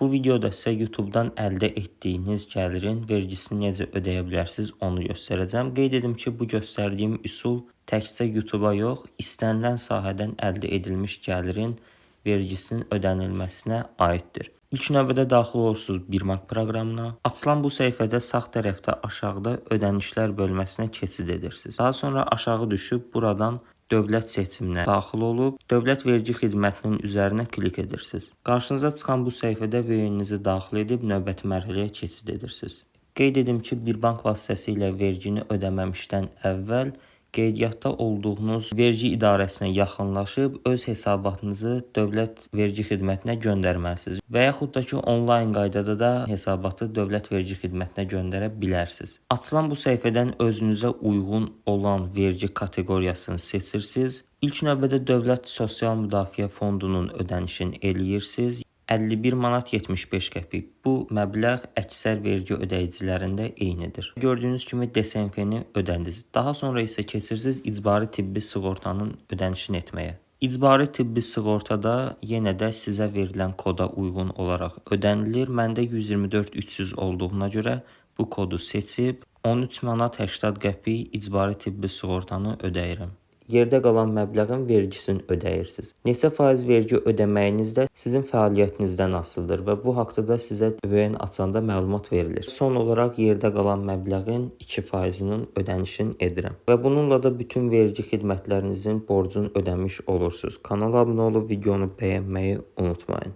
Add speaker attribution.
Speaker 1: Bu videoda sizə YouTube-dan əldə etdiyiniz gəlirin vergisini necə ödəyə bilərsiniz onu göstərəcəm. Qeyd edim ki, bu göstərdiyim üsul təkcə YouTube-a yox, istənilən sahədən əldə edilmiş gəlirin vergisinin ödənilməsinə aiddir. İlk növbədə daxil olursunuz Birmaq proqramına. Açılan bu səhifədə sağ tərəfdə aşağıda ödənişlər bölməsinə keçid edirsiniz. Daha sonra aşağı düşüb buradan dövlət seçiminə daxil olub, dövlət vergi xidmətinin üzərinə klik edirsiniz. Qarşınıza çıxan bu səhifədə VN-nizi daxil edib növbəti mərhələyə keçid edirsiniz. Qeyd edim ki, bir bank vasitəsilə vergini ödəməmişdən əvvəl qeydiyyatda olduğunuz vergi idarəsinə yaxınlaşıb öz hesabatınızı dövlət vergi xidmətinə göndərməlisiniz. Və yaxud da ki, onlayn qaydada da hesabatı dövlət vergi xidmətinə göndərə bilərsiniz. Açılan bu səhifədən özünüzə uyğun olan vergi kateqoriyasını seçirsiniz. İlk növbədə Dövlət Sosial Müdafiə Fondunun ödənişini eləyirsiniz. 51 manat 75 qəpik. Bu məbləğ əksər vergi ödəyicilərində eynidir. Gördüyünüz kimi DSMF-ni ödədiniz. Daha sonra isə keçirsiniz icbari tibbi sığortanın ödənişini etməyə. İcbari tibbi sığortada yenə də sizə verilən koda uyğun olaraq ödənilir. Məndə 124 300 olduğuna görə bu kodu seçib 13 manat 80 qəpik icbari tibbi sığortanı ödəyirəm. Yerdə qalan məbləğin vergisini ödəyirsiniz. Neçə faiz vergi ödəməyiniz də sizin fəaliyyətinizdən asılıdır və bu haqda da sizə VN açanda məlumat verilir. Son olaraq yerdə qalan məbləğin 2%-nin ödənişini edirəm. Və bununla da bütün vergi xidmətlərinizin borcunu ödəmiş olursunuz. Kanala abunə olub videonu bəyənməyi unutmayın.